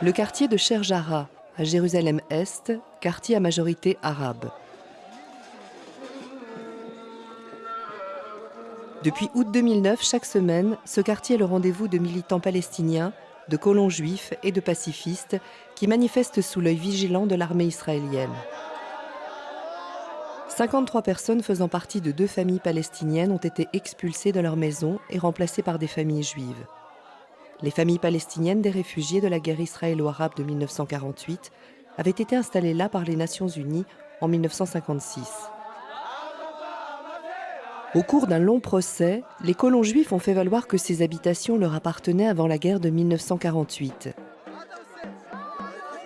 Le quartier de Sherjara, à Jérusalem-Est, quartier à majorité arabe. Depuis août 2009, chaque semaine, ce quartier est le rendez-vous de militants palestiniens, de colons juifs et de pacifistes qui manifestent sous l'œil vigilant de l'armée israélienne. 53 personnes faisant partie de 2 familles palestiniennes ont été expulsées de leur maison et remplacées par des familles juives. Les familles palestiniennes des réfugiés de la guerre israélo-arabe de 1948 avaient été installées là par les Nations Unies en 1956. Au cours d'un long procès, les colons juifs ont fait valoir que ces habitations leur appartenaient avant la guerre de 1948.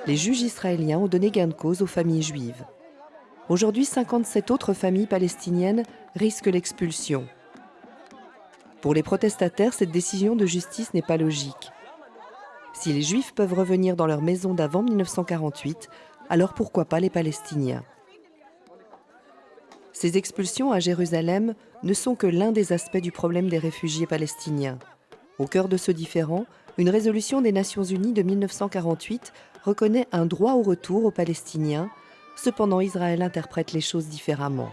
Les juges israéliens ont donné gain de cause aux familles juives. Aujourd'hui, 57 autres familles palestiniennes risquent l'expulsion. Pour les protestataires, cette décision de justice n'est pas logique. Si les Juifs peuvent revenir dans leur maison d'avant 1948, alors pourquoi pas les Palestiniens ? Ces expulsions à Jérusalem ne sont que l'un des aspects du problème des réfugiés palestiniens. Au cœur de ce différend, une résolution des Nations Unies de 1948 reconnaît un droit au retour aux Palestiniens. Cependant, Israël interprète les choses différemment.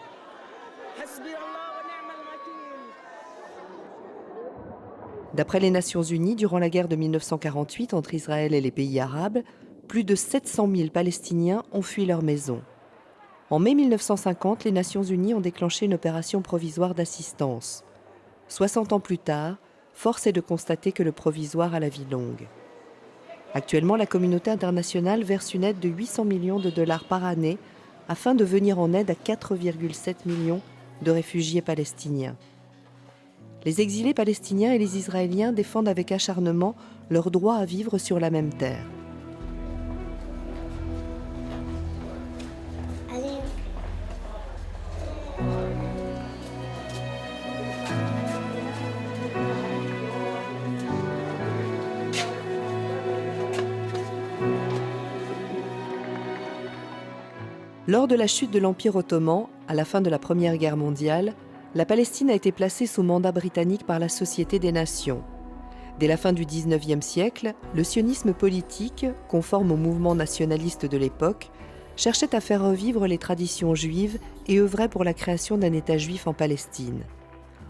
D'après les Nations Unies, durant la guerre de 1948 entre Israël et les pays arabes, plus de 700 000 Palestiniens ont fui leur maison. En mai 1950, les Nations Unies ont déclenché une opération provisoire d'assistance. 60 ans plus tard, force est de constater que le provisoire a la vie longue. Actuellement, la communauté internationale verse une aide de 800 millions de dollars par année afin de venir en aide à 4,7 millions de réfugiés palestiniens. Les exilés palestiniens et les Israéliens défendent avec acharnement leur droit à vivre sur la même terre. Lors de la chute de l'Empire ottoman, à la fin de la Première Guerre mondiale, la Palestine a été placée sous mandat britannique par la Société des Nations. Dès la fin du XIXe siècle, le sionisme politique, conforme au mouvement nationaliste de l'époque, cherchait à faire revivre les traditions juives et œuvrait pour la création d'un État juif en Palestine.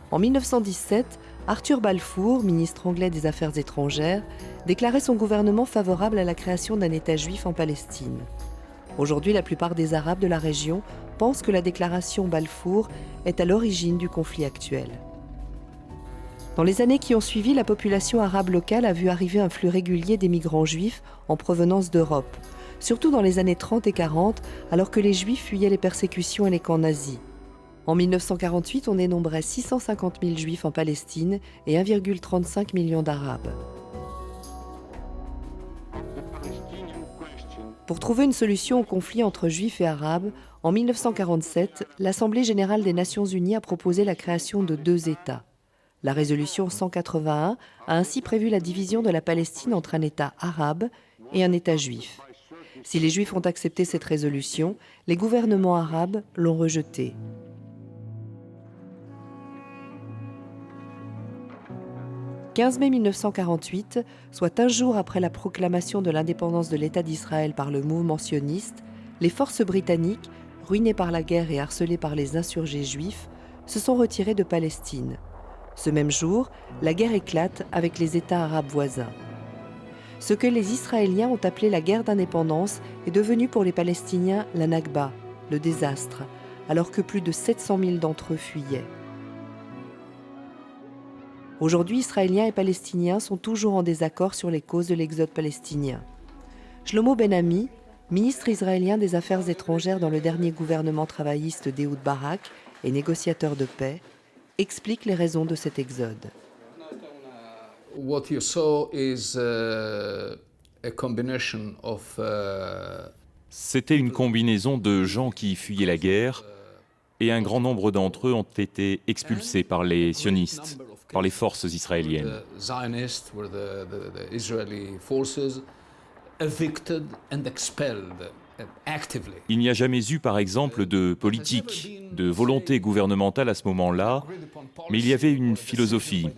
En 1917, Arthur Balfour, ministre anglais des Affaires étrangères, déclarait son gouvernement favorable à la création d'un État juif en Palestine. Aujourd'hui, la plupart des Arabes de la région pensent que la déclaration Balfour est à l'origine du conflit actuel. Dans les années qui ont suivi, la population arabe locale a vu arriver un flux régulier d'émigrants juifs en provenance d'Europe, surtout dans les années 30 et 40, alors que les Juifs fuyaient les persécutions et les camps nazis. En 1948, on dénombrait 650 000 Juifs en Palestine et 1,35 million d'Arabes. Pour trouver une solution au conflit entre Juifs et Arabes, en 1947, l'Assemblée générale des Nations unies a proposé la création de 2 États. La résolution 181 a ainsi prévu la division de la Palestine entre un État arabe et un État juif. Si les Juifs ont accepté cette résolution, les gouvernements arabes l'ont rejetée. « 15 mai 1948, soit un jour après la proclamation de l'indépendance de l'État d'Israël par le mouvement sioniste, les forces britanniques, ruinées par la guerre et harcelées par les insurgés juifs, se sont retirées de Palestine. Ce même jour, la guerre éclate avec les États arabes voisins. Ce que les Israéliens ont appelé la guerre d'indépendance est devenu pour les Palestiniens la Nakba, le désastre, alors que plus de 700 000 d'entre eux fuyaient. Aujourd'hui, Israéliens et Palestiniens sont toujours en désaccord sur les causes de l'exode palestinien. Shlomo Ben-Ami, ministre israélien des Affaires étrangères dans le dernier gouvernement travailliste d'Ehud Barak et négociateur de paix, explique les raisons de cet exode. What you saw is a combination of C'était une combinaison de gens qui fuyaient la guerre et un grand nombre d'entre eux ont été expulsés par les sionistes, par les forces israéliennes. Zionists, were the Israeli forces evicted and expelled actively. Il n'y a jamais eu, par exemple, de politique, de volonté gouvernementale à ce moment-là, mais il y avait une philosophie,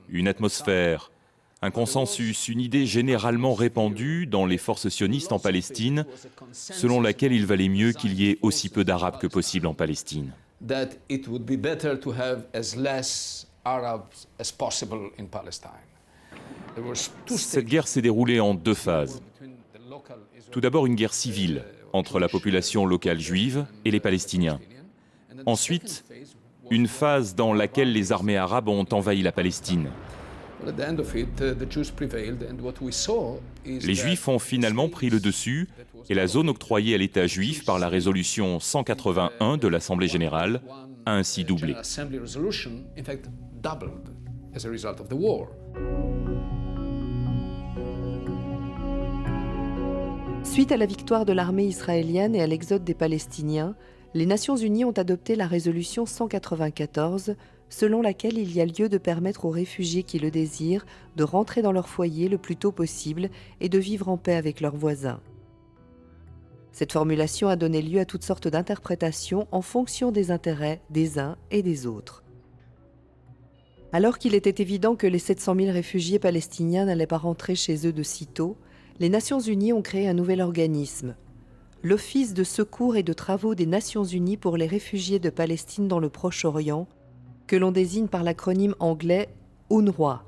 une atmosphère, Un consensus, une idée généralement répandue dans les forces sionistes en Palestine, selon laquelle il valait mieux qu'il y ait aussi peu d'Arabes que possible en Palestine. That it would be better to have as less Arabs as possible in Palestine. There was two Cette guerre s'est déroulée en deux phases. between the local Tout d'abord une guerre civile entre la population locale juive et les Palestiniens. Ensuite, une phase dans laquelle les armées arabes ont envahi la Palestine. At the end of it, the Jews prevailed, and what we saw is Les Juifs ont finalement pris le dessus et la zone octroyée à l'État juif par la résolution 181 de l'Assemblée générale a ainsi doublé. General Assembly resolution, in fact, doubled as a result of the war. Suite à la victoire de l'armée israélienne et à l'exode des Palestiniens, les Nations unies ont adopté la résolution 194, selon laquelle il y a lieu de permettre aux réfugiés qui le désirent de rentrer dans leur foyer le plus tôt possible et de vivre en paix avec leurs voisins. Cette formulation a donné lieu à toutes sortes d'interprétations en fonction des intérêts des uns et des autres. Alors qu'il était évident que les 700 000 réfugiés palestiniens n'allaient pas rentrer chez eux de sitôt, les Nations unies ont créé un nouvel organisme, l'Office de secours et de travaux des Nations unies pour les réfugiés de Palestine dans le Proche-Orient, que l'on désigne par l'acronyme anglais UNRWA.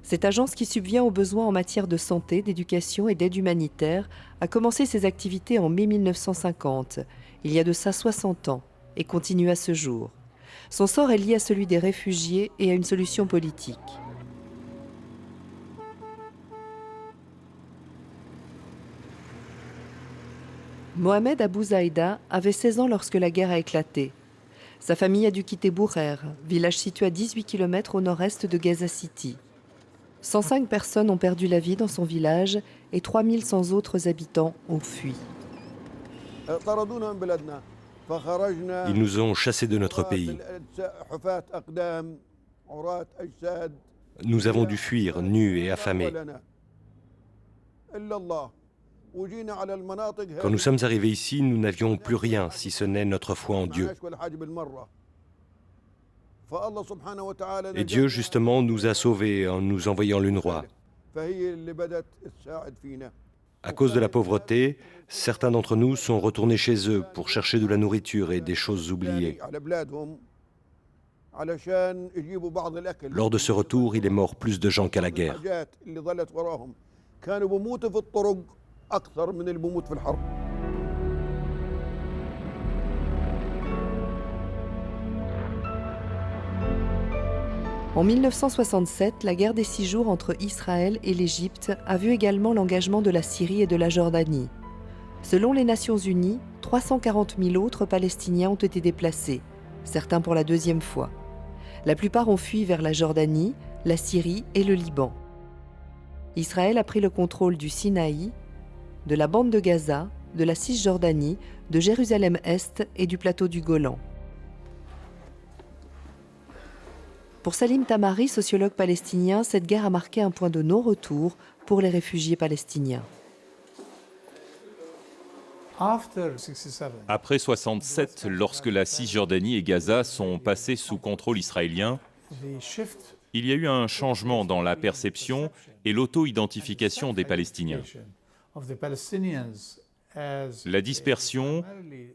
Cette agence qui subvient aux besoins en matière de santé, d'éducation et d'aide humanitaire a commencé ses activités en mai 1950, il y a de ça 60 ans, et continue à ce jour. Son sort est lié à celui des réfugiés et à une solution politique. Mohamed Abou Zaïda avait 16 ans lorsque la guerre a éclaté. Sa famille a dû quitter Bourer, village situé à 18 km au nord-est de Gaza City. 105 personnes ont perdu la vie dans son village et 3100 autres habitants ont fui. Ils nous ont chassés de notre pays. Nous avons dû fuir, nus et affamés. Quand nous sommes arrivés ici, nous n'avions plus rien, si ce n'est notre foi en Dieu. Et Dieu, justement, nous a sauvés en nous envoyant l'UNRWA. À cause de la pauvreté, certains d'entre nous sont retournés chez eux pour chercher de la nourriture et des choses oubliées. Lors de ce retour, il est mort plus de gens qu'à la guerre. En 1967, la guerre des 6 jours entre Israël et l'Égypte a vu également l'engagement de la Syrie et de la Jordanie. Selon les Nations unies, 340 000 autres Palestiniens ont été déplacés, certains pour la deuxième fois. La plupart ont fui vers la Jordanie, la Syrie et le Liban. Israël a pris le contrôle du Sinaï, de la bande de Gaza, de la Cisjordanie, de Jérusalem-Est et du plateau du Golan. Pour Salim Tamari, sociologue palestinien, cette guerre a marqué un point de non-retour pour les réfugiés palestiniens. Après 67, lorsque la Cisjordanie et Gaza sont passés sous contrôle israélien, il y a eu un changement dans la perception et l'auto-identification des Palestiniens. La dispersion,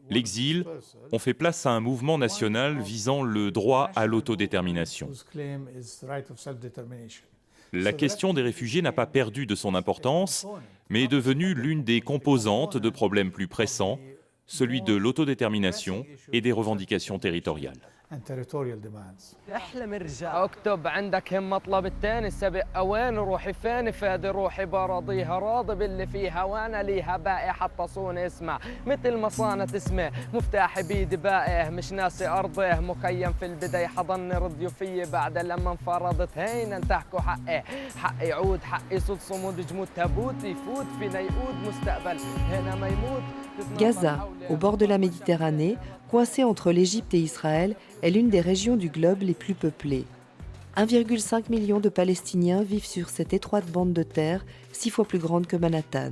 l'exil ont fait place à un mouvement national visant le droit à l'autodétermination. La question des réfugiés n'a pas perdu de son importance, mais est devenue l'une des composantes de problèmes plus pressants, celui de l'autodétermination et des revendications territoriales. اكتب عندك هم مطلب التاني السابق اوان روحي فاني فادي روحي براضيها راضي باللي فيها وانا ليها باقي حتى صون اسمع مثل ما صانت اسمه مفتاحي بيدي باقي مش ناسي ارضه مخيم في البداية حضني رضيوا فيي بعد لما انفرضت هينا تحكوا حقي حقي يعود حقي صوت صمود جمود تابوت يفوت فينا يقود مستقبل هنا ما يموت. Gaza, au bord de la Méditerranée, coincée entre l'Égypte et Israël, est l'une des régions du globe les plus peuplées. 1,5 million de Palestiniens vivent sur cette étroite bande de terre, 6 fois plus grande que Manhattan.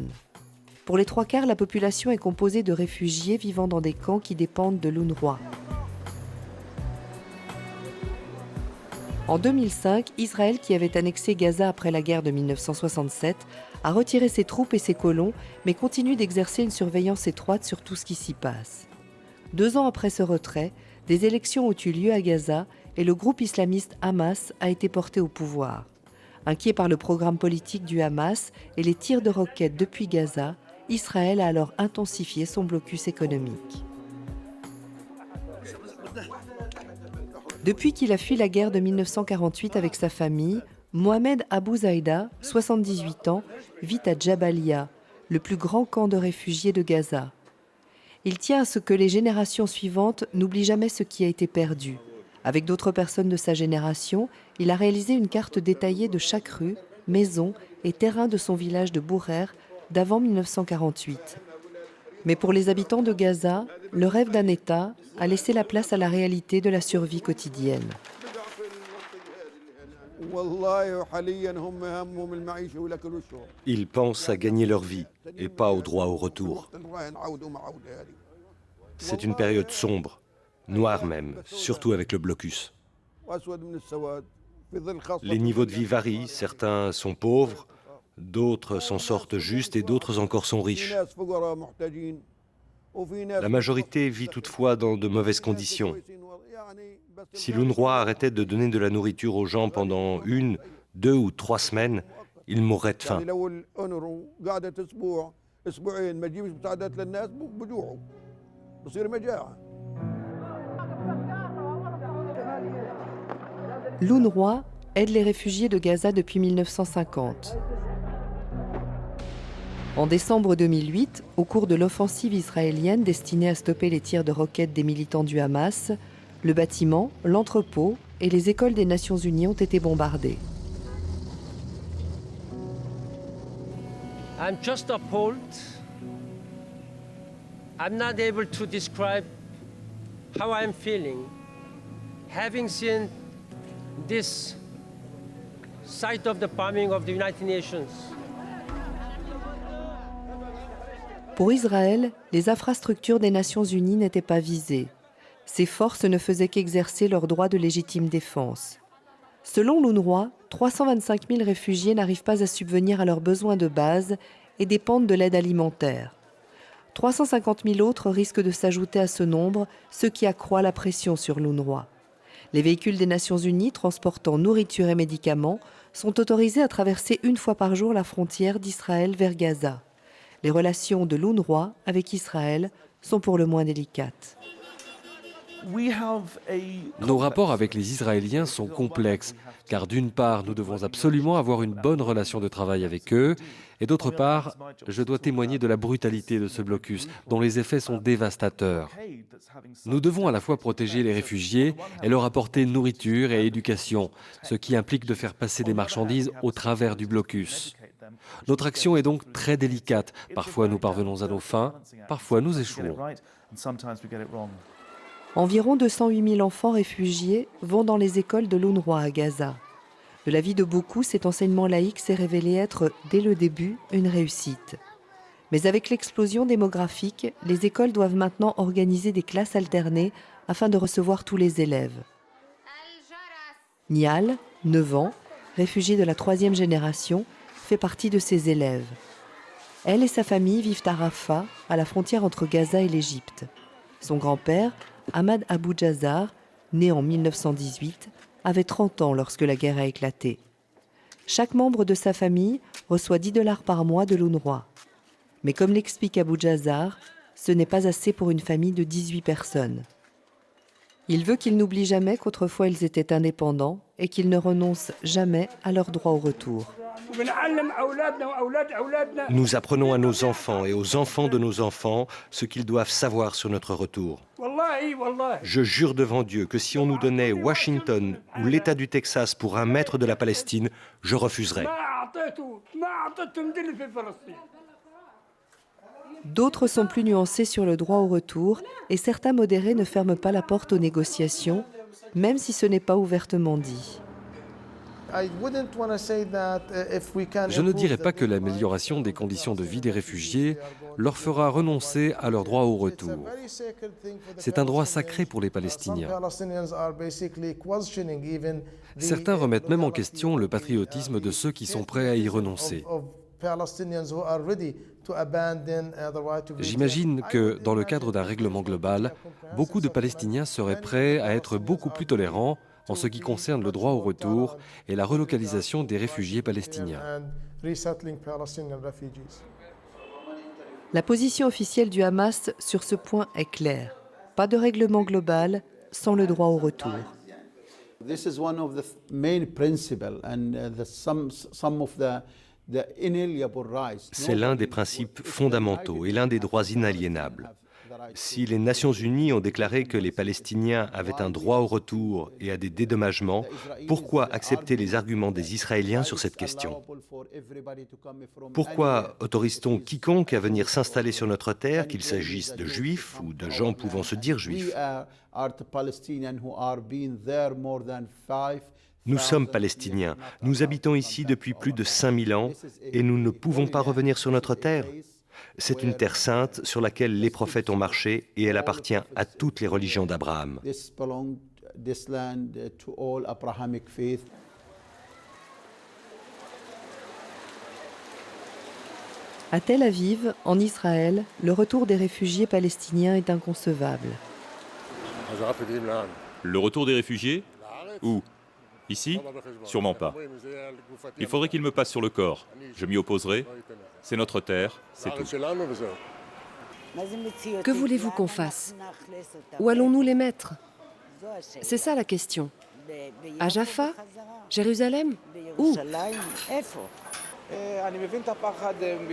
Pour les 3/4, la population est composée de réfugiés vivant dans des camps qui dépendent de l'UNRWA. En 2005, Israël, qui avait annexé Gaza après la guerre de 1967, a retiré ses troupes et ses colons, mais continue d'exercer une surveillance étroite sur tout ce qui s'y passe. 2 ans après ce retrait, des élections ont eu lieu à Gaza et le groupe islamiste Hamas a été porté au pouvoir. Inquiet par le programme politique du Hamas et les tirs de roquettes depuis Gaza, Israël a alors intensifié son blocus économique. Depuis qu'il a fui la guerre de 1948 avec sa famille, Mohamed Abou Zaïda, 78 ans, vit à Jabalia, le plus grand camp de réfugiés de Gaza. Il tient à ce que les générations suivantes n'oublient jamais ce qui a été perdu. Avec d'autres personnes de sa génération, il a réalisé une carte détaillée de chaque rue, maison et terrain de son village de Bourer d'avant 1948. Mais pour les habitants de Gaza, le rêve d'un État a laissé la place à la réalité de la survie quotidienne. Ils pensent à gagner leur vie et pas au droit au retour. C'est une période sombre, noire même, surtout avec le blocus. Les niveaux de vie varient, certains sont pauvres, d'autres s'en sortent juste et d'autres encore sont riches. La majorité vit toutefois dans de mauvaises conditions. Si l'UNRWA arrêtait de donner de la nourriture aux gens pendant 1, 2 ou 3 semaines, ils mourraient de faim. L'UNRWA aide les réfugiés de Gaza depuis 1950. En décembre 2008, au cours de l'offensive israélienne destinée à stopper les tirs de roquettes des militants du Hamas, le bâtiment, l'entrepôt et les écoles des Nations Unies ont été bombardés. I'm just appalled. I'm not able to describe how I'm feeling, having seen this site of the bombing of the United Nations. Pour Israël, les infrastructures des Nations Unies n'étaient pas visées. Ces forces ne faisaient qu'exercer leur droit de légitime défense. Selon l'UNRWA, 325 000 réfugiés n'arrivent pas à subvenir à leurs besoins de base et dépendent de l'aide alimentaire. 350 000 autres risquent de s'ajouter à ce nombre, ce qui accroît la pression sur l'UNRWA. Les véhicules des Nations Unies transportant nourriture et médicaments sont autorisés à traverser 1 fois par jour la frontière d'Israël vers Gaza. Les relations de l'UNRWA avec Israël sont pour le moins délicates. Nos rapports avec les Israéliens sont complexes, car d'une part, nous devons absolument avoir une bonne relation de travail avec eux, et d'autre part, je dois témoigner de la brutalité de ce blocus, dont les effets sont dévastateurs. Nous devons à la fois protéger les réfugiés et leur apporter nourriture et éducation, ce qui implique de faire passer des marchandises au travers du blocus. Notre action est donc très délicate. Parfois nous parvenons à nos fins, parfois nous échouons. Environ 208 000 enfants réfugiés vont dans les écoles de l'UNRWA à Gaza. De l'avis de beaucoup, cet enseignement laïque s'est révélé être, dès le début, une réussite. Mais avec l'explosion démographique, les écoles doivent maintenant organiser des classes alternées afin de recevoir tous les élèves. Nial, 9 ans, réfugiée de la 3e génération, fait partie de ces élèves. Elle et sa famille vivent à Rafah, à la frontière entre Gaza et l'Égypte. Son grand-père, Ahmad Abou Jazar, né en 1918, avait 30 ans lorsque la guerre a éclaté. Chaque membre de sa famille reçoit 10 $ par mois de l'UNRWA. Mais comme l'explique Abou Jazar, ce n'est pas assez pour une famille de 18 personnes. Il veut qu'ils n'oublient jamais qu'autrefois ils étaient indépendants et qu'ils ne renoncent jamais à leur droit au retour. Nous apprenons à nos enfants et aux enfants de nos enfants ce qu'ils doivent savoir sur notre retour. Je jure devant Dieu que si on nous donnait Washington ou l'État du Texas pour un mètre de la Palestine, je refuserais. D'autres sont plus nuancés sur le droit au retour et certains modérés ne ferment pas la porte aux négociations, même si ce n'est pas ouvertement dit. Je ne dirais pas que l'amélioration des conditions de vie des réfugiés leur fera renoncer à leur droit au retour. C'est un droit sacré pour les Palestiniens. Certains remettent même en question le patriotisme de ceux qui sont prêts à y renoncer. J'imagine que, dans le cadre d'un règlement global, beaucoup de Palestiniens seraient prêts à être beaucoup plus tolérants en ce qui concerne le droit au retour et la relocalisation des réfugiés palestiniens. La position officielle du Hamas sur ce point est claire. Pas de règlement global sans le droit au retour. C'est l'un des principes fondamentaux et l'un des droits inaliénables. Si les Nations Unies ont déclaré que les Palestiniens avaient un droit au retour et à des dédommagements, pourquoi accepter les arguments des Israéliens sur cette question? Pourquoi autorise-t-on quiconque à venir s'installer sur notre terre, qu'il s'agisse de juifs ou de gens pouvant se dire juifs? Nous sommes palestiniens, nous habitons ici depuis plus de 5000 ans et nous ne pouvons pas revenir sur notre terre. C'est une terre sainte sur laquelle les prophètes ont marché et elle appartient à toutes les religions d'Abraham. À Tel Aviv, en Israël, le retour des réfugiés palestiniens est inconcevable. Le retour des réfugiés? Où? Ici? Sûrement pas. Il faudrait qu'ils me passent sur le corps. Je m'y opposerai. C'est notre terre, c'est tout. Que voulez-vous qu'on fasse? Où allons-nous les mettre? C'est ça la question. À Jaffa? Jérusalem? Où?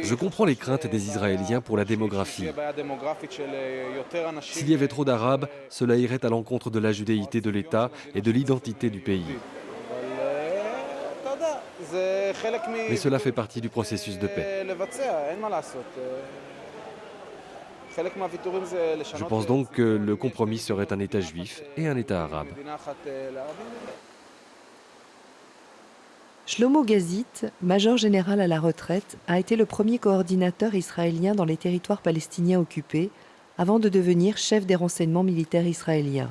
Je comprends les craintes des Israéliens pour la démographie. S'il y avait trop d'Arabes, cela irait à l'encontre de la judéité de l'État et de l'identité du pays. Mais cela fait partie du processus de paix. Je pense donc que le compromis serait un État juif et un État arabe. Shlomo Gazit, major général à la retraite, a été le premier coordinateur israélien dans les territoires palestiniens occupés avant de devenir chef des renseignements militaires israéliens.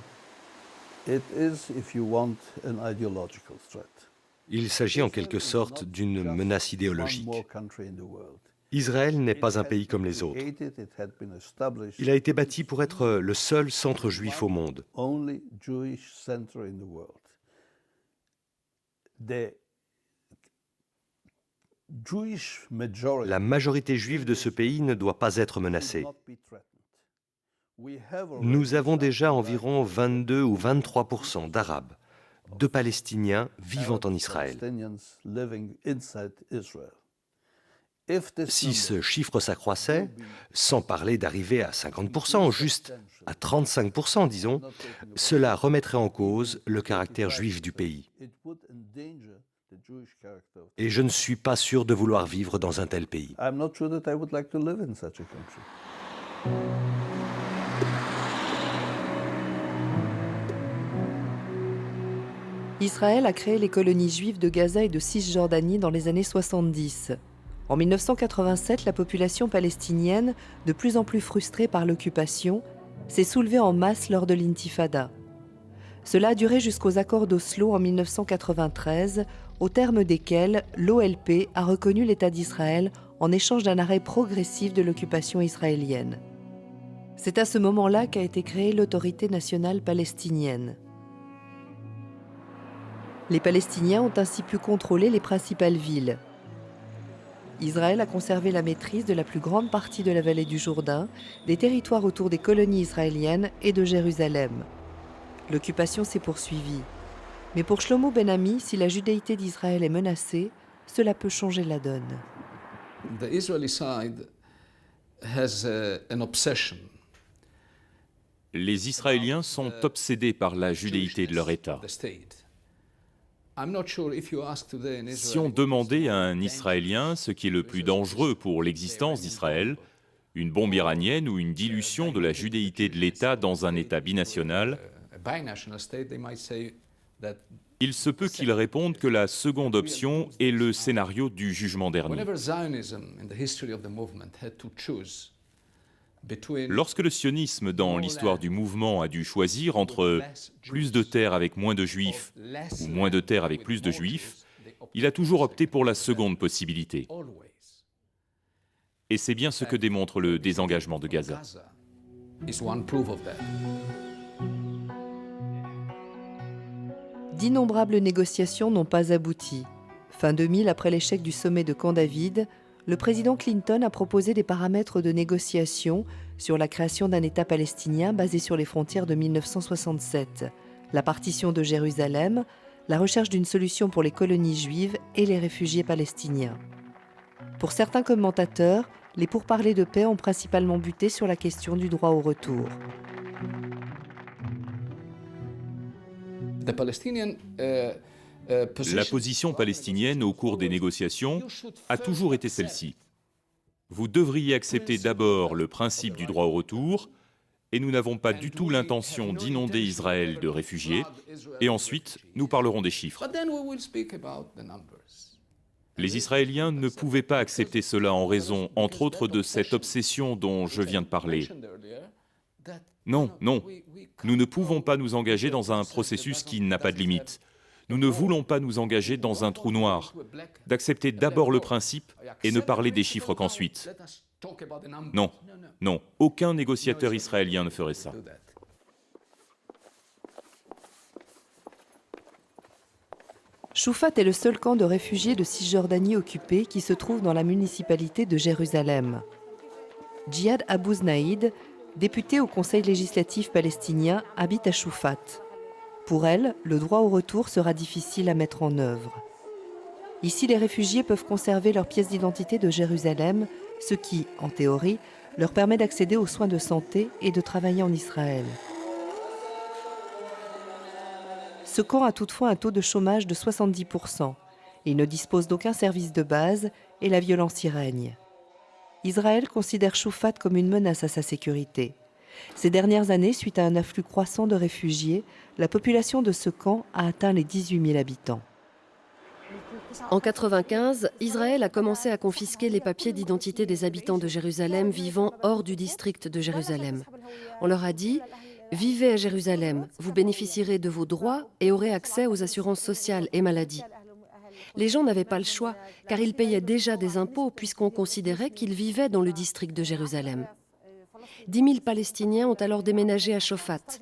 Il s'agit en quelque sorte d'une menace idéologique. Israël n'est pas un pays comme les autres. Il a été bâti pour être le seul centre juif au monde. La majorité juive de ce pays ne doit pas être menacée. Nous avons déjà environ 22 ou 23% d'Arabes, de Palestiniens vivant en Israël. Si ce chiffre s'accroissait, sans parler d'arriver à 50%, juste à 35%, disons, cela remettrait en cause le caractère juif du pays. Et je ne suis pas sûr de vouloir vivre dans un tel pays. Israël a créé les colonies juives de Gaza et de Cisjordanie dans les années 70. En 1987, la population palestinienne, de plus en plus frustrée par l'occupation, s'est soulevée en masse lors de l'intifada. Cela a duré jusqu'aux accords d'Oslo en 1993, au terme desquels l'OLP a reconnu l'État d'Israël en échange d'un arrêt progressif de l'occupation israélienne. C'est à ce moment-là qu'a été créée l'Autorité nationale palestinienne. Les Palestiniens ont ainsi pu contrôler les principales villes. Israël a conservé la maîtrise de la plus grande partie de la vallée du Jourdain, des territoires autour des colonies israéliennes et de Jérusalem. L'occupation s'est poursuivie. Mais pour Shlomo Ben-Ami, si la judéité d'Israël est menacée, cela peut changer la donne. The Israeli side has an obsession. Les Israéliens sont obsédés par la judéité de leur État. Si on demandait à un Israélien ce qui est le plus dangereux pour l'existence d'Israël, une bombe iranienne ou une dilution de la judéité de l'État dans un État binational, Il se peut qu'ils répondent que la seconde option est le scénario du jugement dernier. Lorsque le sionisme dans l'histoire du mouvement a dû choisir entre plus de terres avec moins de juifs ou moins de terres avec plus de juifs, il a toujours opté pour la seconde possibilité. Et c'est bien ce que démontre le désengagement de Gaza. D'innombrables négociations n'ont pas abouti. Fin 2000, après l'échec du sommet de Camp David, le président Clinton a proposé des paramètres de négociation sur la création d'un État palestinien basé sur les frontières de 1967, la partition de Jérusalem, la recherche d'une solution pour les colonies juives et les réfugiés palestiniens. Pour certains commentateurs, les pourparlers de paix ont principalement buté sur la question du droit au retour. La position palestinienne au cours des négociations a toujours été celle-ci. Vous devriez accepter d'abord le principe du droit au retour, et nous n'avons pas du tout l'intention d'inonder Israël de réfugiés, et ensuite nous parlerons des chiffres. Les Israéliens ne pouvaient pas accepter cela en raison, entre autres, de cette obsession dont je viens de parler. Non, non, nous ne pouvons pas nous engager dans un processus qui n'a pas de limite. Nous ne voulons pas nous engager dans un trou noir, d'accepter d'abord le principe et ne parler des chiffres qu'ensuite. Non, non, aucun négociateur israélien ne ferait ça. Choufat est le seul camp de réfugiés de Cisjordanie occupé qui se trouve dans la municipalité de Jérusalem. Djihad Abou Znaïd, députée au Conseil législatif palestinien, habite à Choufat. Pour elle, le droit au retour sera difficile à mettre en œuvre. Ici, les réfugiés peuvent conserver leur pièce d'identité de Jérusalem, ce qui, en théorie, leur permet d'accéder aux soins de santé et de travailler en Israël. Ce camp a toutefois un taux de chômage de 70%. Il ne dispose d'aucun service de base et la violence y règne. Israël considère Choufat comme une menace à sa sécurité. Ces dernières années, suite à un afflux croissant de réfugiés, la population de ce camp a atteint les 18 000 habitants. En 1995, Israël a commencé à confisquer les papiers d'identité des habitants de Jérusalem vivant hors du district de Jérusalem. On leur a dit « Vivez à Jérusalem, vous bénéficierez de vos droits et aurez accès aux assurances sociales et maladies. » Les gens n'avaient pas le choix, car ils payaient déjà des impôts puisqu'on considérait qu'ils vivaient dans le district de Jérusalem. 10 000 Palestiniens ont alors déménagé à Choufat.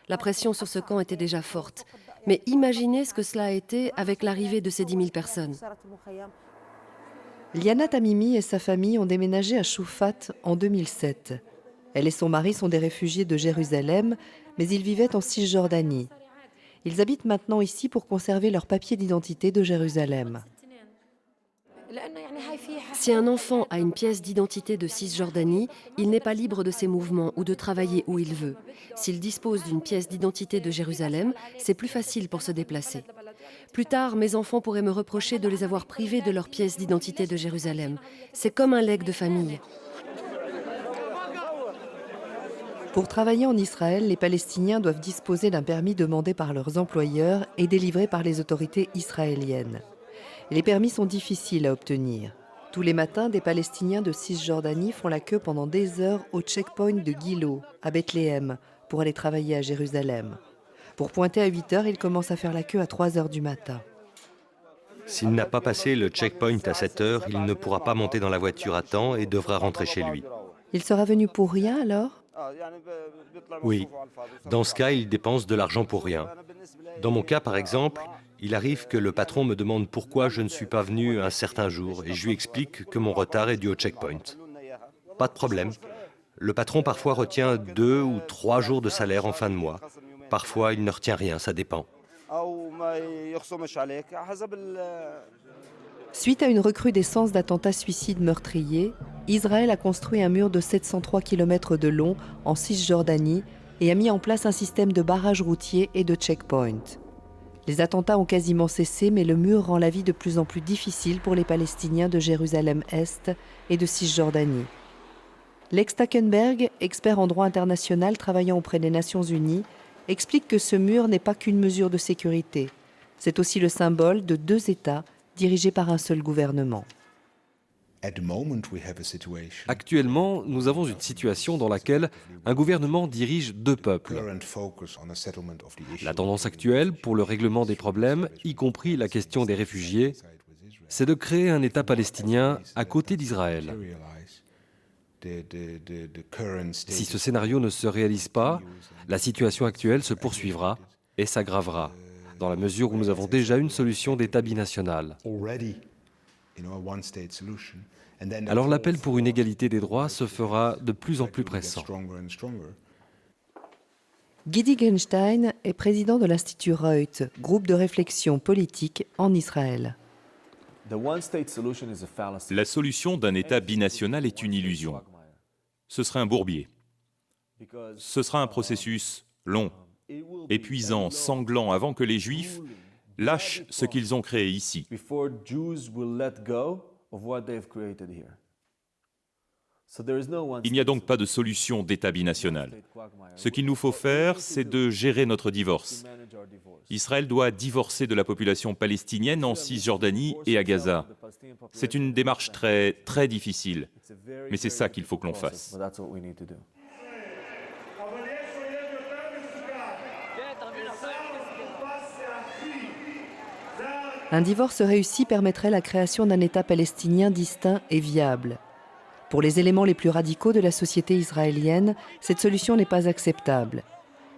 La pression sur ce camp était déjà forte. Mais imaginez ce que cela a été avec l'arrivée de ces 10 000 personnes. Liana Tamimi et sa famille ont déménagé à Choufat en 2007. Elle et son mari sont des réfugiés de Jérusalem, mais ils vivaient en Cisjordanie. Ils habitent maintenant ici pour conserver leur papier d'identité de Jérusalem. Si un enfant a une pièce d'identité de Cisjordanie, il n'est pas libre de ses mouvements ou de travailler où il veut. S'il dispose d'une pièce d'identité de Jérusalem, c'est plus facile pour se déplacer. Plus tard, mes enfants pourraient me reprocher de les avoir privés de leur pièce d'identité de Jérusalem. C'est comme un legs de famille. Pour travailler en Israël, les Palestiniens doivent disposer d'un permis demandé par leurs employeurs et délivré par les autorités israéliennes. Les permis sont difficiles à obtenir. Tous les matins, des Palestiniens de Cisjordanie font la queue pendant des heures au checkpoint de Gilo, à Bethléem, pour aller travailler à Jérusalem. Pour pointer à 8 heures, ils commencent à faire la queue à 3 heures du matin. S'il n'a pas passé le checkpoint à 7 heures, il ne pourra pas monter dans la voiture à temps et devra rentrer chez lui. Il sera venu pour rien alors ? Oui. Dans ce cas, il dépense de l'argent pour rien. Dans mon cas, par exemple, il arrive que le patron me demande pourquoi je ne suis pas venu un certain jour et je lui explique que mon retard est dû au checkpoint. Pas de problème. Le patron parfois retient 2 ou 3 jours de salaire en fin de mois. Parfois, il ne retient rien, ça dépend. Suite à une recrudescence d'attentats suicides meurtriers, Israël a construit un mur de 703 km de long en Cisjordanie et a mis en place un système de barrages routiers et de checkpoints. Les attentats ont quasiment cessé, mais le mur rend la vie de plus en plus difficile pour les Palestiniens de Jérusalem-Est et de Cisjordanie. Lex Stackenberg, expert en droit international travaillant auprès des Nations Unies, explique que ce mur n'est pas qu'une mesure de sécurité. C'est aussi le symbole de deux États dirigés par un seul gouvernement. Actuellement, nous avons une situation dans laquelle un gouvernement dirige deux peuples. La tendance actuelle pour le règlement des problèmes, y compris la question des réfugiés, c'est de créer un État palestinien à côté d'Israël. Si ce scénario ne se réalise pas, la situation actuelle se poursuivra et s'aggravera, dans la mesure où nous avons déjà une solution d'État binational. Alors l'appel pour une égalité des droits se fera de plus en plus pressant. Gidi Genstein est président de l'Institut Reut, groupe de réflexion politique en Israël. La solution d'un État binational est une illusion. Ce serait un bourbier. Ce sera un processus long, épuisant, sanglant, avant que les Juifs lâchent ce qu'ils ont créé ici. Il n'y a donc pas de solution d'État binational. Ce qu'il nous faut faire, c'est de gérer notre divorce. Israël doit divorcer de la population palestinienne en Cisjordanie et à Gaza. C'est une démarche très, très difficile, mais c'est ça qu'il faut que l'on fasse. Un divorce réussi permettrait la création d'un État palestinien distinct et viable. Pour les éléments les plus radicaux de la société israélienne, cette solution n'est pas acceptable.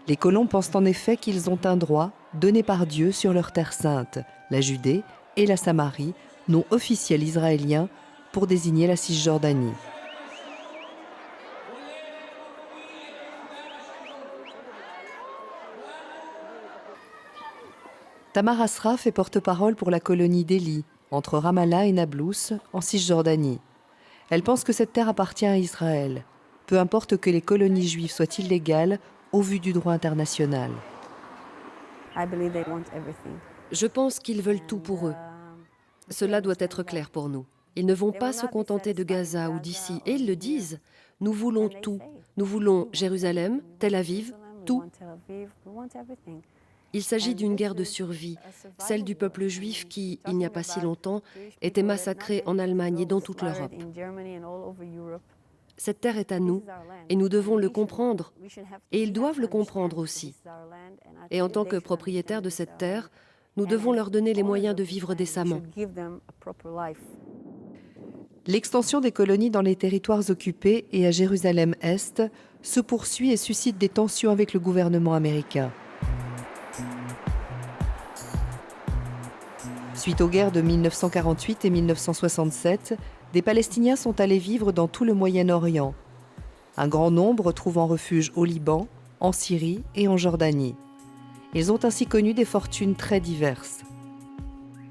Les colons pensent en effet qu'ils ont un droit donné par Dieu sur leur terre sainte, la Judée et la Samarie, nom officiel israélien pour désigner la Cisjordanie. Tamar Asraf est porte-parole pour la colonie d'Eli, entre Ramallah et Nablus, en Cisjordanie. Elle pense que cette terre appartient à Israël, peu importe que les colonies juives soient illégales au vu du droit international. Je pense qu'ils veulent tout pour eux. Cela doit être clair pour nous. Ils ne vont pas se contenter de Gaza ou d'ici, et ils le disent. Nous voulons tout. Nous voulons Jérusalem, Tel Aviv, tout. Il s'agit d'une guerre de survie, celle du peuple juif qui, il n'y a pas si longtemps, était massacré en Allemagne et dans toute l'Europe. Cette terre est à nous et nous devons le comprendre. Et ils doivent le comprendre aussi. Et en tant que propriétaires de cette terre, nous devons leur donner les moyens de vivre décemment. L'extension des colonies dans les territoires occupés et à Jérusalem-Est se poursuit et suscite des tensions avec le gouvernement américain. Suite aux guerres de 1948 et 1967, des Palestiniens sont allés vivre dans tout le Moyen-Orient. Un grand nombre trouvant refuge au Liban, en Syrie et en Jordanie. Ils ont ainsi connu des fortunes très diverses.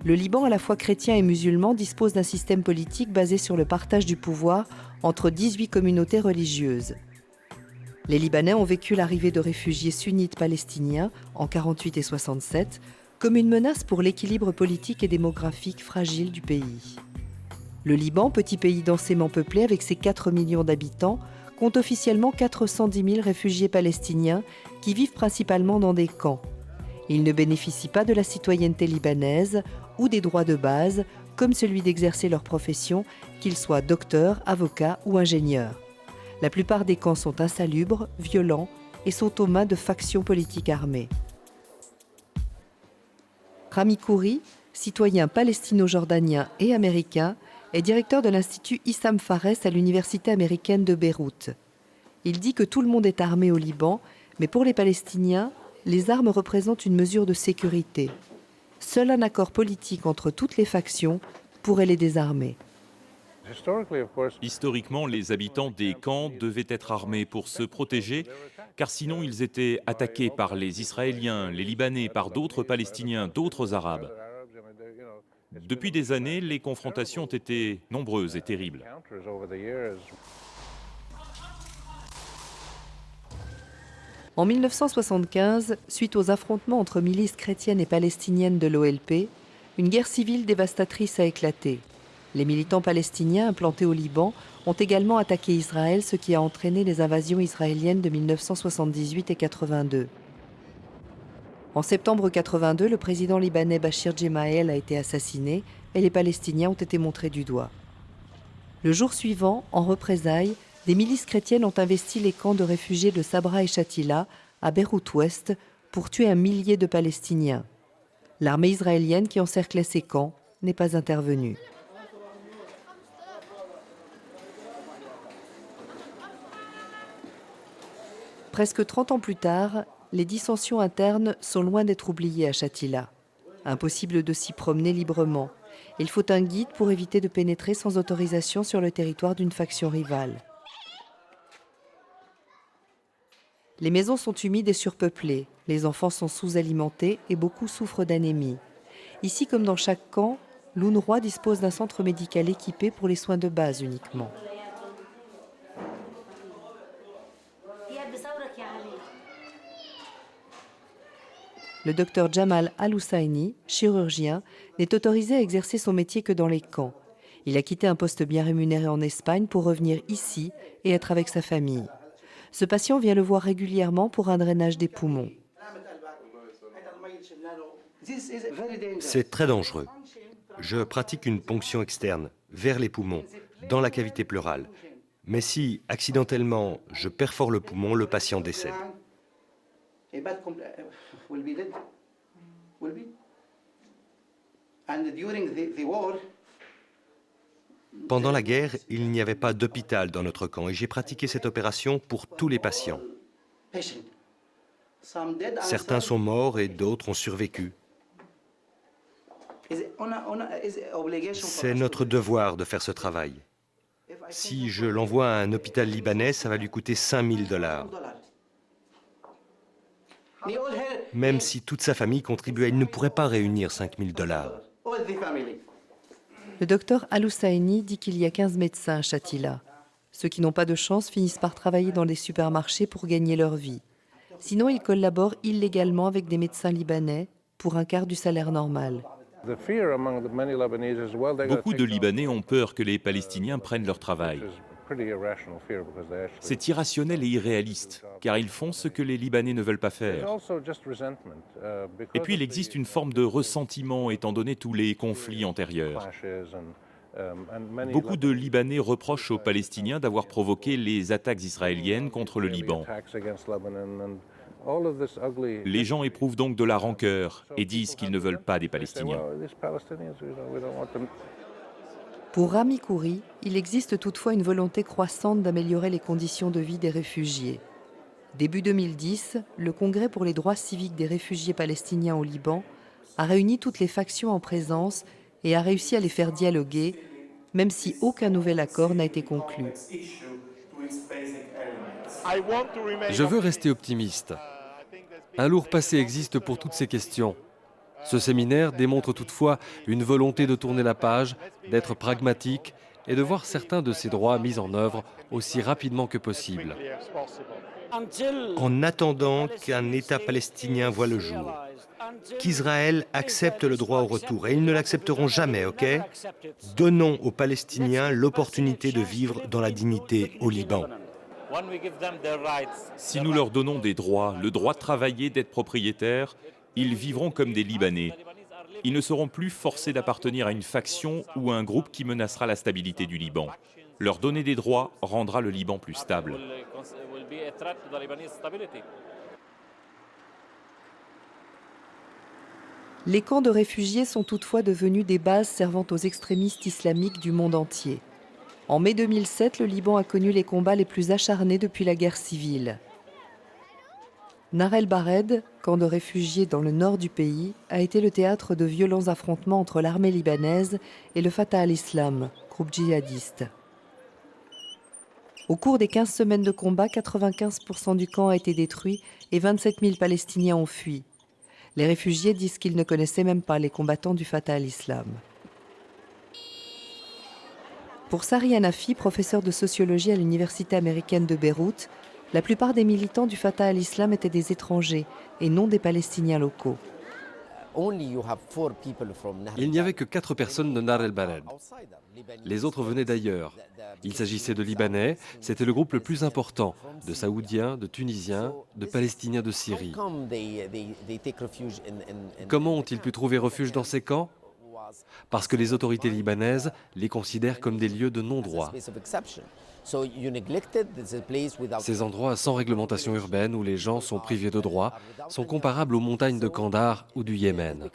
Le Liban, à la fois chrétien et musulman, dispose d'un système politique basé sur le partage du pouvoir entre 18 communautés religieuses. Les Libanais ont vécu l'arrivée de réfugiés sunnites palestiniens en 1948 et 1967 comme une menace pour l'équilibre politique et démographique fragile du pays. Le Liban, petit pays densément peuplé avec ses 4 millions d'habitants, compte officiellement 410 000 réfugiés palestiniens qui vivent principalement dans des camps. Ils ne bénéficient pas de la citoyenneté libanaise ou des droits de base, comme celui d'exercer leur profession, qu'ils soient docteurs, avocats ou ingénieurs. La plupart des camps sont insalubres, violents et sont aux mains de factions politiques armées. Rami Khoury, citoyen palestino-jordanien et américain, est directeur de l'Institut Issam Fares à l'Université américaine de Beyrouth. Il dit que tout le monde est armé au Liban, mais pour les Palestiniens, les armes représentent une mesure de sécurité. Seul un accord politique entre toutes les factions pourrait les désarmer. Historiquement, les habitants des camps devaient être armés pour se protéger, car sinon ils étaient attaqués par les Israéliens, les Libanais, par d'autres Palestiniens, d'autres Arabes. Depuis des années, les confrontations ont été nombreuses et terribles. En 1975, suite aux affrontements entre milices chrétiennes et palestiniennes de l'OLP, une guerre civile dévastatrice a éclaté. Les militants palestiniens implantés au Liban ont également attaqué Israël, ce qui a entraîné les invasions israéliennes de 1978 et 1982. En septembre 82, le président libanais Bachir Gemayel a été assassiné et les Palestiniens ont été montrés du doigt. Le jour suivant, en représailles, des milices chrétiennes ont investi les camps de réfugiés de Sabra et Shatila, à Beyrouth-Ouest, pour tuer 1 millier de Palestiniens. L'armée israélienne qui encerclait ces camps n'est pas intervenue. Presque 30 ans plus tard, les dissensions internes sont loin d'être oubliées à Shatila. Impossible de s'y promener librement. Il faut un guide pour éviter de pénétrer sans autorisation sur le territoire d'une faction rivale. Les maisons sont humides et surpeuplées, les enfants sont sous-alimentés et beaucoup souffrent d'anémie. Ici, comme dans chaque camp, l'UNRWA dispose d'un centre médical équipé pour les soins de base uniquement. Le docteur Jamal Al-Husseini, chirurgien, n'est autorisé à exercer son métier que dans les camps. Il a quitté un poste bien rémunéré en Espagne pour revenir ici et être avec sa famille. Ce patient vient le voir régulièrement pour un drainage des poumons. C'est très dangereux. Je pratique une ponction externe, vers les poumons, dans la cavité pleurale. Mais si, accidentellement, je perfore le poumon, le patient décède. Pendant la guerre, il n'y avait pas d'hôpital dans notre camp et j'ai pratiqué cette opération pour tous les patients. Certains sont morts et d'autres ont survécu. C'est notre devoir de faire ce travail. Si je l'envoie à un hôpital libanais, ça va lui coûter 5 000 $. Même si toute sa famille contribuait, il ne pourrait pas réunir 5 000 $. Le docteur Al-Husseini dit qu'il y a 15 médecins à Shatila. Ceux qui n'ont pas de chance finissent par travailler dans des supermarchés pour gagner leur vie. Sinon, ils collaborent illégalement avec des médecins libanais pour un quart du salaire normal. Beaucoup de Libanais ont peur que les Palestiniens prennent leur travail. C'est irrationnel et irréaliste, car ils font ce que les Libanais ne veulent pas faire. Et puis il existe une forme de ressentiment étant donné tous les conflits antérieurs. Beaucoup de Libanais reprochent aux Palestiniens d'avoir provoqué les attaques israéliennes contre le Liban. Les gens éprouvent donc de la rancœur et disent qu'ils ne veulent pas des Palestiniens. Pour Rami Khoury, il existe toutefois une volonté croissante d'améliorer les conditions de vie des réfugiés. Début 2010, le Congrès pour les droits civiques des réfugiés palestiniens au Liban a réuni toutes les factions en présence et a réussi à les faire dialoguer, même si aucun nouvel accord n'a été conclu. Je veux rester optimiste. Un lourd passé existe pour toutes ces questions. Ce séminaire démontre toutefois une volonté de tourner la page, d'être pragmatique et de voir certains de ces droits mis en œuvre aussi rapidement que possible. En attendant qu'un État palestinien voie le jour, qu'Israël accepte le droit au retour, et ils ne l'accepteront jamais, ok? Donnons aux Palestiniens l'opportunité de vivre dans la dignité au Liban. Si nous leur donnons des droits, le droit de travailler, d'être propriétaires, ils vivront comme des Libanais. Ils ne seront plus forcés d'appartenir à une faction ou à un groupe qui menacera la stabilité du Liban. Leur donner des droits rendra le Liban plus stable. Les camps de réfugiés sont toutefois devenus des bases servant aux extrémistes islamiques du monde entier. En mai 2007, le Liban a connu les combats les plus acharnés depuis la guerre civile. Nar el-Bared, camp de réfugiés dans le nord du pays, a été le théâtre de violents affrontements entre l'armée libanaise et le Fatah al-Islam, groupe djihadiste. Au cours des 15 semaines de combat, 95% du camp a été détruit et 27 000 Palestiniens ont fui. Les réfugiés disent qu'ils ne connaissaient même pas les combattants du Fatah al-Islam. Pour Sari Hanafi, professeur de sociologie à l'université américaine de Beyrouth, la plupart des militants du Fatah al-Islam étaient des étrangers et non des Palestiniens locaux. Il n'y avait que 4 personnes de Nahr el-Balad. Les autres venaient d'ailleurs. Il s'agissait de Libanais, c'était le groupe le plus important, de Saoudiens, de Tunisiens, de Palestiniens de Syrie. Comment ont-ils pu trouver refuge dans ces camps? Parce que les autorités libanaises les considèrent comme des lieux de non-droit. Ces endroits sans réglementation urbaine où les gens sont privés de droits sont comparables aux montagnes de Kandahar ou du Yémen.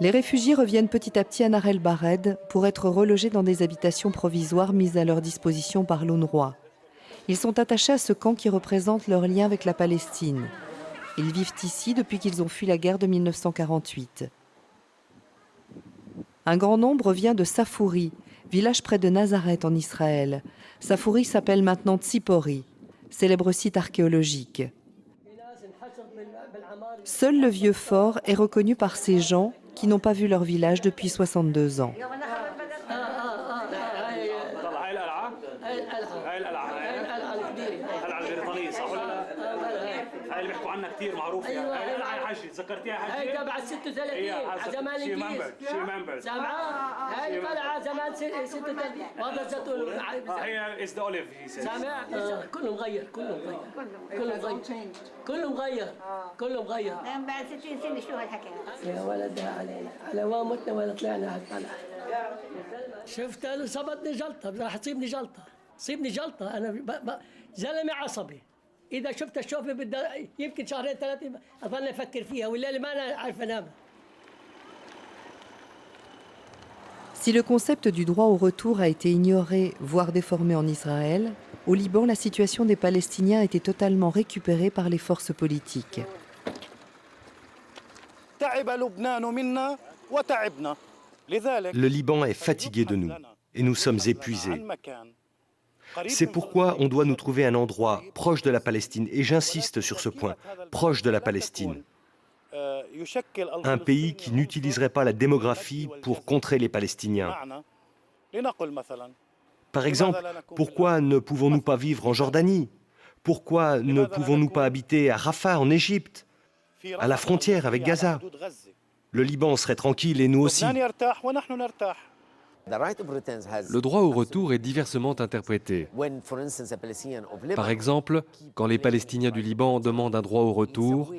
Les réfugiés reviennent petit à petit à Nahr el-Bared pour être relogés dans des habitations provisoires mises à leur disposition par l'UNRWA. Ils sont attachés à ce camp qui représente leur lien avec la Palestine. Ils vivent ici depuis qu'ils ont fui la guerre de 1948. Un grand nombre vient de Safouri, village près de Nazareth en Israël. Safouri s'appelle maintenant Tzipori, célèbre site archéologique. Seul le vieux fort est reconnu par ces gens qui n'ont pas vu leur village depuis 62 ans. شفت انا صابتني جلطه راح تصيبني جلطه انا زلمه عصبي اذا شفت الشوفه بدها يمكن شهرين 3 اظل افكر فيها والليله ما انا عارف انام. Si le concept du droit au retour a été ignoré, voire déformé en Israël, au Liban, la situation des Palestiniens a été totalement récupérée par les forces politiques. Le Liban est fatigué de nous et nous sommes épuisés. C'est pourquoi on doit nous trouver un endroit proche de la Palestine, et j'insiste sur ce point, proche de la Palestine. Un pays qui n'utiliserait pas la démographie pour contrer les Palestiniens. Par exemple, pourquoi ne pouvons-nous pas vivre en Jordanie? Pourquoi ne pouvons-nous pas habiter à Rafah, en Égypte, à la frontière avec Gaza? Le Liban serait tranquille et nous aussi. Le droit au retour est diversement interprété. Par exemple, quand les Palestiniens du Liban demandent un droit au retour,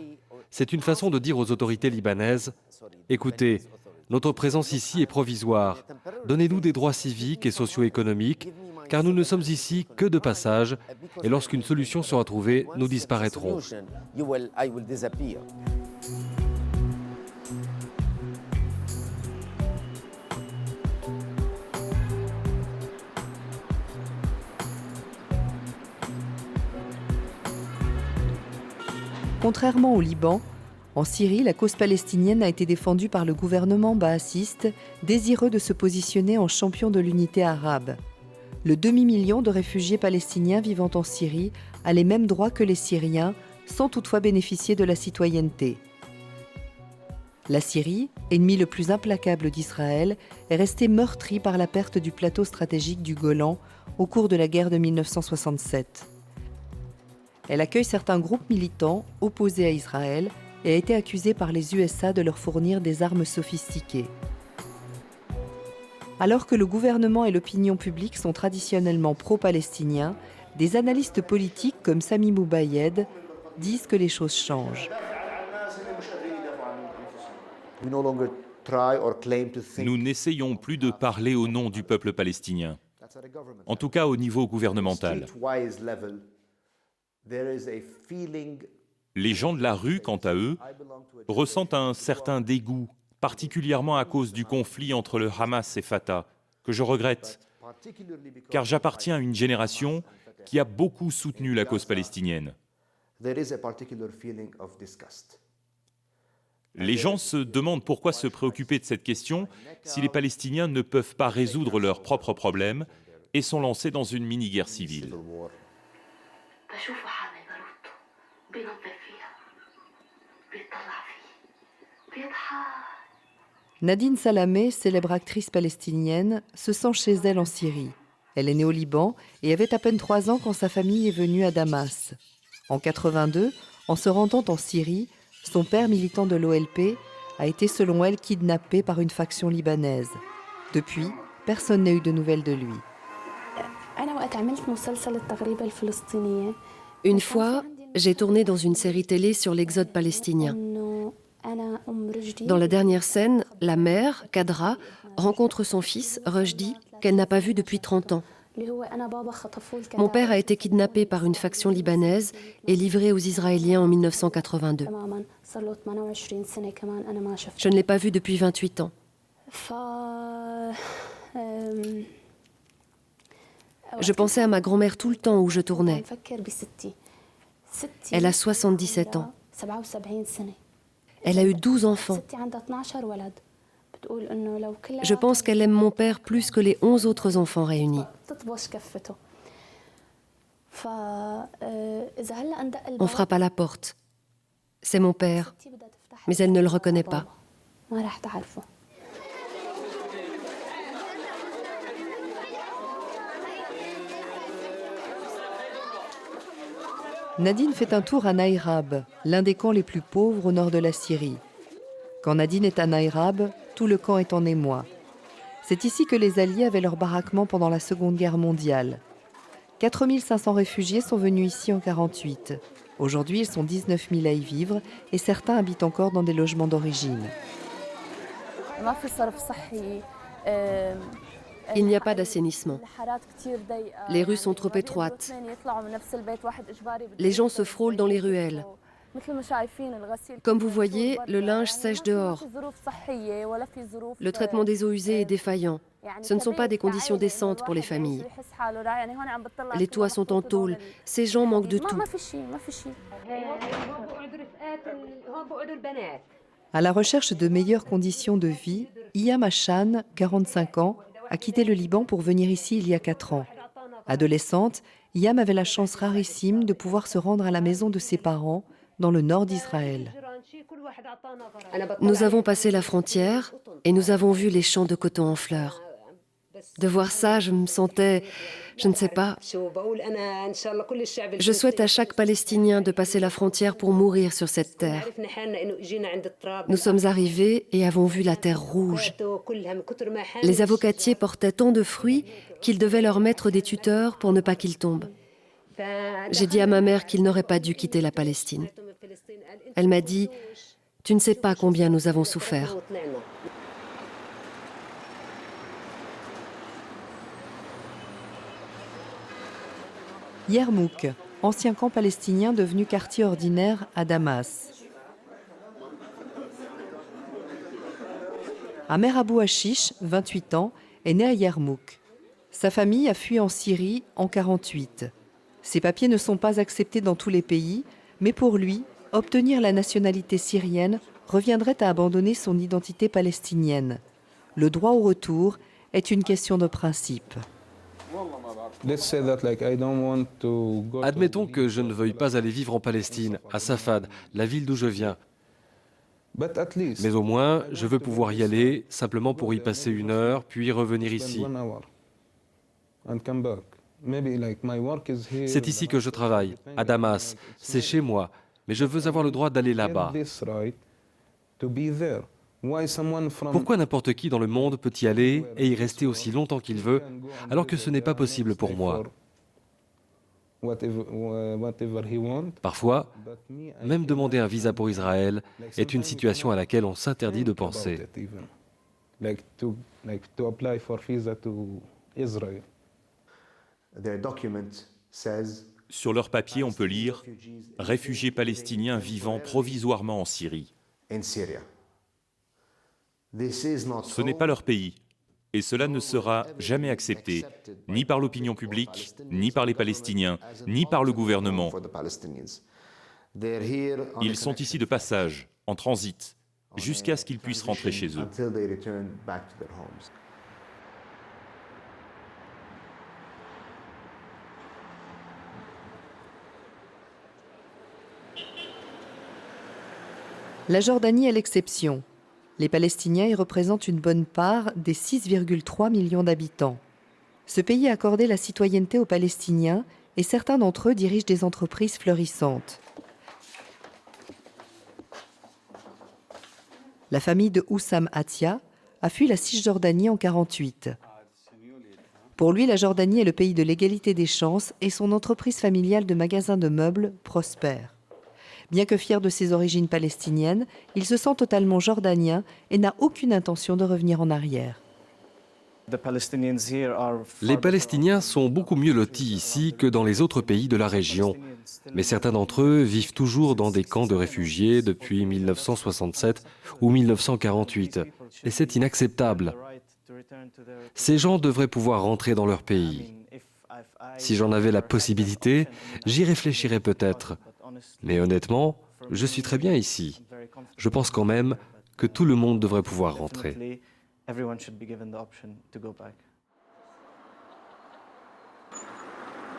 c'est une façon de dire aux autorités libanaises « Écoutez, notre présence ici est provisoire. Donnez-nous des droits civiques et socio-économiques, car nous ne sommes ici que de passage, et lorsqu'une solution sera trouvée, nous disparaîtrons. » Contrairement au Liban, en Syrie, la cause palestinienne a été défendue par le gouvernement baathiste, désireux de se positionner en champion de l'unité arabe. Le demi-million de réfugiés palestiniens vivant en Syrie a les mêmes droits que les Syriens, sans toutefois bénéficier de la citoyenneté. La Syrie, ennemi le plus implacable d'Israël, est restée meurtrie par la perte du plateau stratégique du Golan au cours de la guerre de 1967. Elle accueille certains groupes militants opposés à Israël et a été accusée par les USA de leur fournir des armes sophistiquées. Alors que le gouvernement et l'opinion publique sont traditionnellement pro-palestiniens, des analystes politiques comme Sami Moubayed disent que les choses changent. Nous n'essayons plus de parler au nom du peuple palestinien, en tout cas au niveau gouvernemental. Les gens de la rue, quant à eux, ressentent un certain dégoût, particulièrement à cause du conflit entre le Hamas et Fatah, que je regrette, car j'appartiens à une génération qui a beaucoup soutenu la cause palestinienne. Les gens se demandent pourquoi se préoccuper de cette question si les Palestiniens ne peuvent pas résoudre leurs propres problèmes et sont lancés dans une mini-guerre civile. Nadine Salameh, célèbre actrice palestinienne, se sent chez elle en Syrie. Elle est née au Liban et avait à peine 3 ans quand sa famille est venue à Damas. En 82, en se rendant en Syrie, son père militant de l'OLP a été selon elle kidnappé par une faction libanaise. Depuis, personne n'a eu de nouvelles de lui. Une fois, j'ai tourné dans une série télé sur l'exode palestinien. Dans la dernière scène, la mère, Kadra, rencontre son fils, Rushdie, qu'elle n'a pas vu depuis 30 ans. Mon père a été kidnappé par une faction libanaise et livré aux Israéliens en 1982. Je ne l'ai pas vu depuis 28 ans. Je pensais à ma grand-mère tout le temps où je tournais. Elle a 77 ans. Elle a eu 12 enfants. Je pense qu'elle aime mon père plus que les 11 autres enfants réunis. On frappe à la porte. C'est mon père, mais elle ne le reconnaît pas. Nadine fait un tour à Naïrab, l'un des camps les plus pauvres au nord de la Syrie. Quand Nadine est à Naïrab, tout le camp est en émoi. C'est ici que les Alliés avaient leur baraquement pendant la Seconde Guerre mondiale. 4500 réfugiés sont venus ici en 1948. Aujourd'hui, ils sont 19 000 à y vivre et certains habitent encore dans des logements d'origine. Il n'y a pas d'assainissement. Les rues sont trop étroites. Les gens se frôlent dans les ruelles. Comme vous voyez, le linge sèche dehors. Le traitement des eaux usées est défaillant. Ce ne sont pas des conditions décentes pour les familles. Les toits sont en tôle. Ces gens manquent de tout. À la recherche de meilleures conditions de vie, Iyam Hassan, 45 ans, a quitté le Liban pour venir ici il y a 4 ans. Adolescente, Iyam avait la chance rarissime de pouvoir se rendre à la maison de ses parents, dans le nord d'Israël. Nous avons passé la frontière et nous avons vu les champs de coton en fleurs. De voir ça, je me sentais, je ne sais pas. Je souhaite à chaque Palestinien de passer la frontière pour mourir sur cette terre. Nous sommes arrivés et avons vu la terre rouge. Les avocatiers portaient tant de fruits qu'ils devaient leur mettre des tuteurs pour ne pas qu'ils tombent. J'ai dit à ma mère qu'il n'aurait pas dû quitter la Palestine. Elle m'a dit « Tu ne sais pas combien nous avons souffert ». Yarmouk, ancien camp palestinien devenu quartier ordinaire à Damas. Amer Abou Hashish, 28 ans, est né à Yarmouk. Sa famille a fui en Syrie en 1948. Ses papiers ne sont pas acceptés dans tous les pays, mais pour lui, obtenir la nationalité syrienne reviendrait à abandonner son identité palestinienne. Le droit au retour est une question de principe. Admettons que je ne veuille pas aller vivre en Palestine, à Safad, la ville d'où je viens. Mais au moins, je veux pouvoir y aller simplement pour y passer 1 heure, puis revenir ici. C'est ici que je travaille, à Damas. C'est chez moi, mais je veux avoir le droit d'aller là-bas. Pourquoi n'importe qui dans le monde peut y aller et y rester aussi longtemps qu'il veut, alors que ce n'est pas possible pour moi? Parfois, même demander un visa pour Israël est une situation à laquelle on s'interdit de penser. Sur leur papier, on peut lire « Réfugiés palestiniens vivant provisoirement en Syrie ». Ce n'est pas leur pays, et cela ne sera jamais accepté, ni par l'opinion publique, ni par les Palestiniens, ni par le gouvernement. Ils sont ici de passage, en transit, jusqu'à ce qu'ils puissent rentrer chez eux. La Jordanie est l'exception. Les Palestiniens y représentent une bonne part des 6,3 millions d'habitants. Ce pays a accordé la citoyenneté aux Palestiniens et certains d'entre eux dirigent des entreprises fleurissantes. La famille de Oussam Atia a fui la Cisjordanie en 1948. Pour lui, la Jordanie est le pays de l'égalité des chances et son entreprise familiale de magasins de meubles prospère. Bien que fier de ses origines palestiniennes, il se sent totalement jordanien et n'a aucune intention de revenir en arrière. Les Palestiniens sont beaucoup mieux lotis ici que dans les autres pays de la région. Mais certains d'entre eux vivent toujours dans des camps de réfugiés depuis 1967 ou 1948. Et c'est inacceptable. Ces gens devraient pouvoir rentrer dans leur pays. Si j'en avais la possibilité, j'y réfléchirais peut-être. Mais honnêtement, je suis très bien ici. Je pense quand même que tout le monde devrait pouvoir rentrer.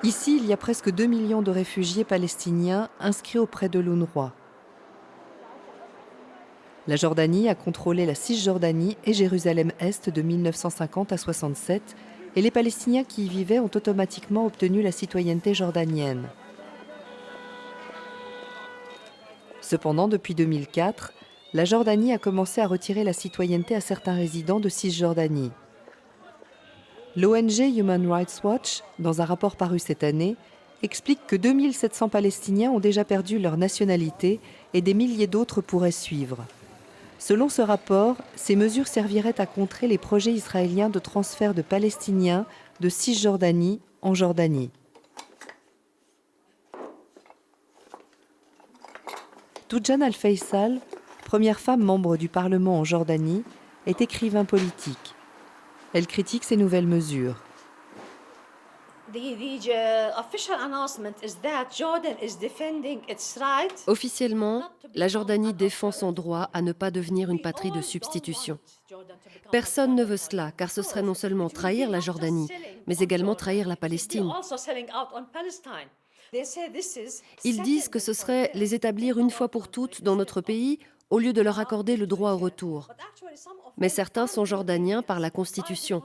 Ici, il y a presque 2 millions de réfugiés palestiniens inscrits auprès de l'UNRWA. La Jordanie a contrôlé la Cisjordanie et Jérusalem-Est de 1950 à 1967 et les Palestiniens qui y vivaient ont automatiquement obtenu la citoyenneté jordanienne. Cependant, depuis 2004, la Jordanie a commencé à retirer la citoyenneté à certains résidents de Cisjordanie. L'ONG Human Rights Watch, dans un rapport paru cette année, explique que 2700 Palestiniens ont déjà perdu leur nationalité et des milliers d'autres pourraient suivre. Selon ce rapport, ces mesures serviraient à contrer les projets israéliens de transfert de Palestiniens de Cisjordanie en Jordanie. Toujan Al-Faisal, première femme membre du Parlement en Jordanie, est écrivain politique. Elle critique ces nouvelles mesures. Officiellement, la Jordanie défend son droit à ne pas devenir une patrie de substitution. Personne ne veut cela, car ce serait non seulement trahir la Jordanie, mais également trahir la Palestine. Ils disent que ce serait les établir une fois pour toutes dans notre pays, au lieu de leur accorder le droit au retour. Mais certains sont jordaniens par la Constitution.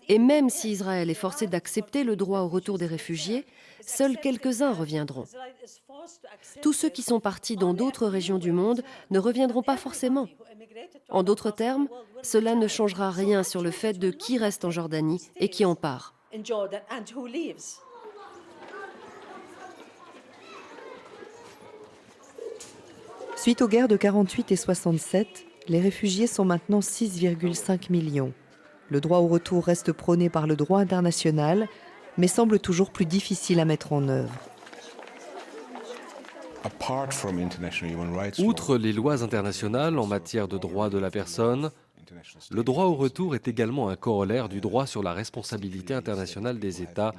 Et même si Israël est forcé d'accepter le droit au retour des réfugiés, seuls quelques-uns reviendront. Tous ceux qui sont partis dans d'autres régions du monde ne reviendront pas forcément. En d'autres termes, cela ne changera rien sur le fait de qui reste en Jordanie et qui en part. Suite aux guerres de 48 et 67, les réfugiés sont maintenant 6,5 millions. Le droit au retour reste prôné par le droit international, mais semble toujours plus difficile à mettre en œuvre. Outre les lois internationales en matière de droits de la personne, le droit au retour est également un corollaire du droit sur la responsabilité internationale des États,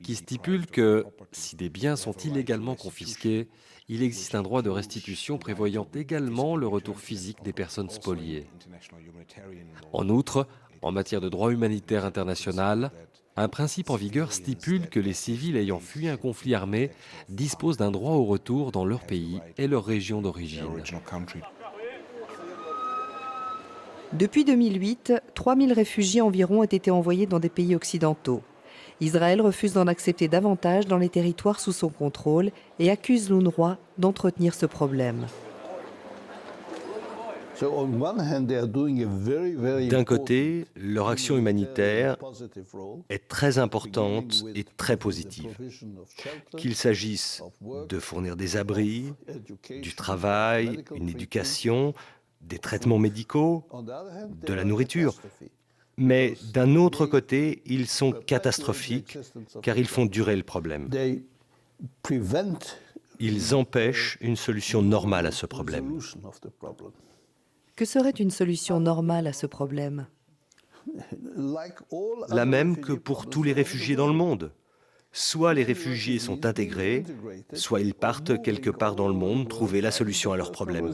qui stipule que, si des biens sont illégalement confisqués, il existe un droit de restitution prévoyant également le retour physique des personnes spoliées. En outre, en matière de droit humanitaire international, un principe en vigueur stipule que les civils ayant fui un conflit armé disposent d'un droit au retour dans leur pays et leur région d'origine. Depuis 2008, 3000 réfugiés environ ont été envoyés dans des pays occidentaux. Israël refuse d'en accepter davantage dans les territoires sous son contrôle et accuse l'UNRWA d'entretenir ce problème. D'un côté, leur action humanitaire est très importante et très positive. Qu'il s'agisse de fournir des abris, du travail, une éducation, des traitements médicaux, de la nourriture. Mais d'un autre côté, ils sont catastrophiques car ils font durer le problème. Ils empêchent une solution normale à ce problème. Que serait une solution normale à ce problème? La même que pour tous les réfugiés dans le monde. Soit les réfugiés sont intégrés, soit ils partent quelque part dans le monde trouver la solution à leurs problèmes.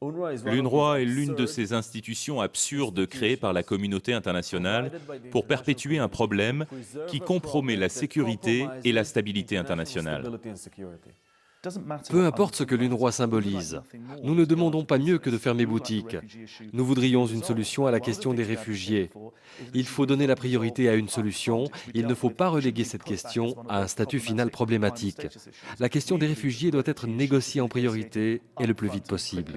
L'UNRWA est l'une de ces institutions absurdes créées par la communauté internationale pour perpétuer un problème qui compromet la sécurité et la stabilité internationale. Peu importe ce que l'UNRWA symbolise, nous ne demandons pas mieux que de fermer boutique. Nous voudrions une solution à la question des réfugiés. Il faut donner la priorité à une solution, il ne faut pas reléguer cette question à un statut final problématique. La question des réfugiés doit être négociée en priorité et le plus vite possible.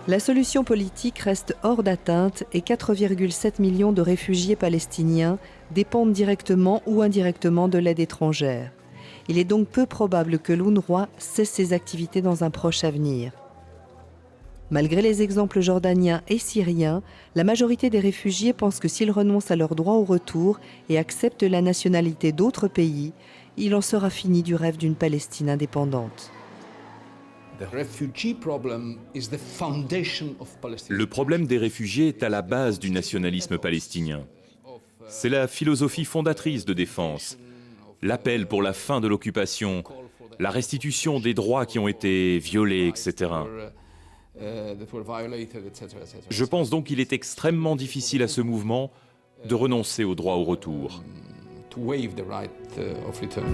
La solution politique reste hors d'atteinte et 4,7 millions de réfugiés palestiniens dépendent directement ou indirectement de l'aide étrangère. Il est donc peu probable que l'UNRWA cesse ses activités dans un proche avenir. Malgré les exemples jordaniens et syriens, la majorité des réfugiés pensent que s'ils renoncent à leur droit au retour et acceptent la nationalité d'autres pays, il en sera fini du rêve d'une Palestine indépendante. Le problème des réfugiés est à la base du nationalisme palestinien. C'est la philosophie fondatrice de défense, l'appel pour la fin de l'occupation, la restitution des droits qui ont été violés, etc. Je pense donc qu'il est extrêmement difficile à ce mouvement de renoncer au droit au retour. To waive the right of return.